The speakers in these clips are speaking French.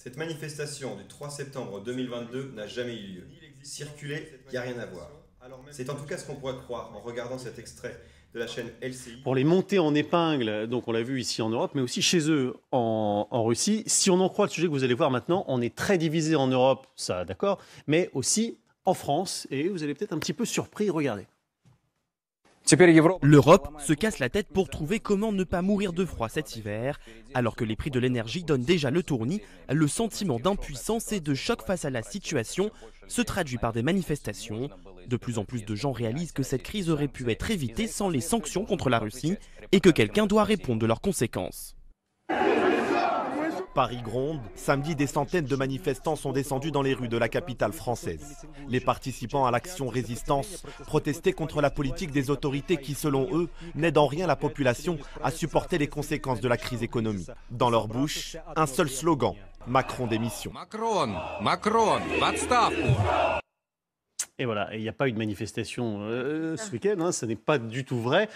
Cette manifestation du 3 septembre 2022 n'a jamais eu lieu. Circuler, il n'y a rien à voir. C'est en tout cas ce qu'on pourrait croire en regardant cet extrait de la chaîne LCI. Pour les montées en épingle, donc on l'a vu ici en Europe, mais aussi chez eux en Russie. Si on en croit le sujet que vous allez voir maintenant, on est très divisé en Europe, ça d'accord, mais aussi en France. Et vous allez peut-être un petit peu surpris, regardez. L'Europe se casse la tête pour trouver comment ne pas mourir de froid cet hiver. Alors que les prix de l'énergie donnent déjà le tournis, le sentiment d'impuissance et de choc face à la situation se traduit par des manifestations. De plus en plus de gens réalisent que cette crise aurait pu être évitée sans les sanctions contre la Russie et que quelqu'un doit répondre de leurs conséquences. Paris gronde. Samedi, des centaines de manifestants sont descendus dans les rues de la capitale française. Les participants à l'action résistance protestaient contre la politique des autorités qui, selon eux, n'aident en rien la population à supporter les conséquences de la crise économique. Dans leur bouche, un seul slogan, Macron démission. Macron, Et voilà, il n'y a pas eu de manifestation ce week-end, hein, ce n'est pas du tout vrai.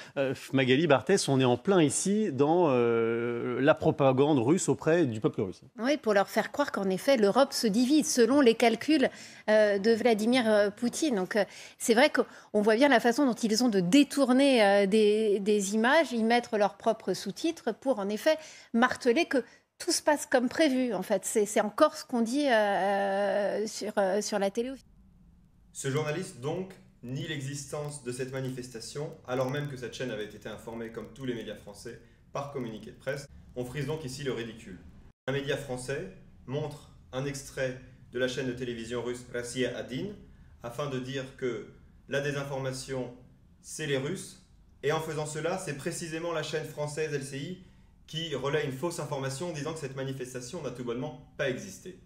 Magali Barthès, on est en plein ici dans la propagande russe auprès du peuple russe. Oui, pour leur faire croire qu'en effet, l'Europe se divise selon les calculs de Vladimir Poutine. Donc c'est vrai qu'on voit bien la façon dont ils ont de détourner des images, y mettre leurs propres sous-titres pour en effet marteler que tout se passe comme prévu. En fait, c'est encore ce qu'on dit sur la télé. Ce journaliste, donc, nie l'existence de cette manifestation, alors même que cette chaîne avait été informée, comme tous les médias français, par communiqué de presse. On frise donc ici le ridicule. Un média français montre un extrait de la chaîne de télévision russe Rossiya 1 afin de dire que la désinformation, c'est les Russes. Et en faisant cela, c'est précisément la chaîne française LCI qui relaie une fausse information disant que cette manifestation n'a tout bonnement pas existé.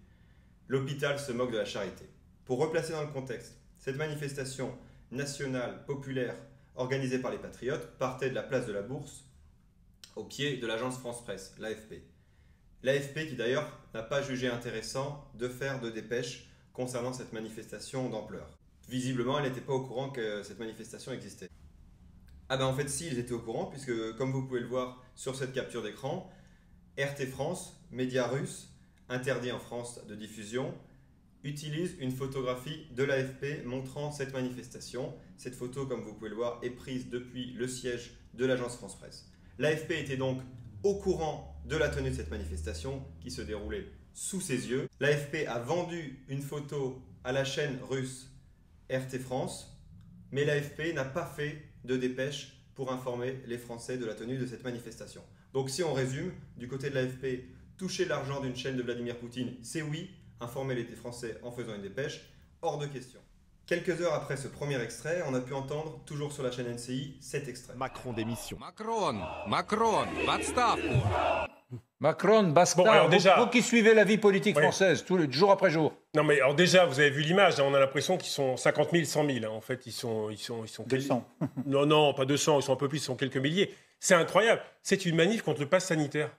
L'hôpital se moque de la charité. Pour replacer dans le contexte, cette manifestation nationale, populaire, organisée par les Patriotes, partait de la place de la Bourse au pied de l'agence France-Presse, l'AFP. L'AFP qui d'ailleurs n'a pas jugé intéressant de faire de dépêche concernant cette manifestation d'ampleur. Visiblement, elle n'était pas au courant que cette manifestation existait. Ah ben en fait si, ils étaient au courant puisque comme vous pouvez le voir sur cette capture d'écran, RT France, média russe, interdit en France de diffusion, utilise une photographie de l'AFP montrant cette manifestation. Cette photo, comme vous pouvez le voir, est prise depuis le siège de l'agence France-Presse. L'AFP était donc au courant de la tenue de cette manifestation qui se déroulait sous ses yeux. L'AFP a vendu une photo à la chaîne russe RT France, mais l'AFP n'a pas fait de dépêche pour informer les Français de la tenue de cette manifestation. Donc si on résume, du côté de l'AFP, toucher l'argent d'une chaîne de Vladimir Poutine, c'est oui. Informer les Français en faisant une dépêche, hors de question. Quelques heures après ce premier extrait, on a pu entendre, toujours sur la chaîne NCI, cet extrait. Macron démission. Macron, basta. Bon, alors déjà, vous qui suivez la vie politique française, jour après jour. Non mais alors déjà, vous avez vu l'image, hein, on a l'impression qu'ils sont 50 000, 100 000. Hein. En fait, ils sont 200. Non, pas 200, ils sont un peu plus, ils sont quelques milliers. C'est incroyable. C'est une manif contre le pass sanitaire.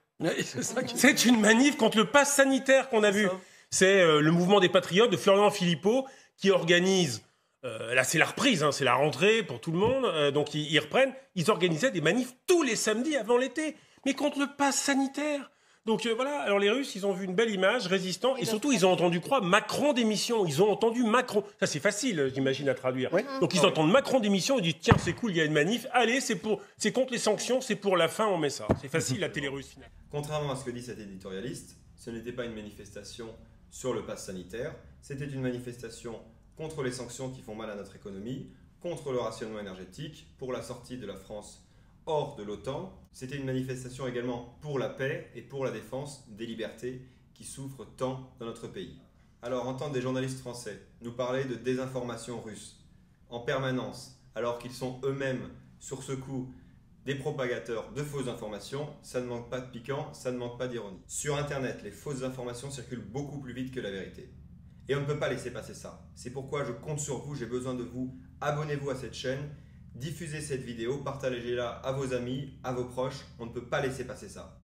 C'est une manif contre le pass sanitaire qu'on a vu. C'est le mouvement des Patriotes de Florian Philippot qui organise, là c'est la reprise, hein, c'est la rentrée pour tout le monde, donc ils reprennent, ils organisaient des manifs tous les samedis avant l'été, mais contre le pass sanitaire. Donc voilà, alors les Russes, ils ont vu une belle image, résistant, et surtout ils ont entendu croire Macron démission, ils ont entendu Macron. Ça c'est facile, j'imagine, à traduire. Oui. Donc ils entendent Macron démission, ils disent tiens c'est cool, il y a une manif, allez c'est contre les sanctions, c'est pour la fin, on met ça. C'est facile la télé russe finalement. Contrairement à ce que dit cet éditorialiste, ce n'était pas une manifestation sur le pass sanitaire, c'était une manifestation contre les sanctions qui font mal à notre économie, contre le rationnement énergétique, pour la sortie de la France hors de l'OTAN. C'était une manifestation également pour la paix et pour la défense des libertés qui souffrent tant dans notre pays. Alors entendre des journalistes français nous parler de désinformation russe en permanence, alors qu'ils sont eux-mêmes sur ce coup des propagateurs de fausses informations, ça ne manque pas de piquant, ça ne manque pas d'ironie. Sur Internet, les fausses informations circulent beaucoup plus vite que la vérité. Et on ne peut pas laisser passer ça. C'est pourquoi je compte sur vous, j'ai besoin de vous. Abonnez-vous à cette chaîne, diffusez cette vidéo, partagez-la à vos amis, à vos proches. On ne peut pas laisser passer ça.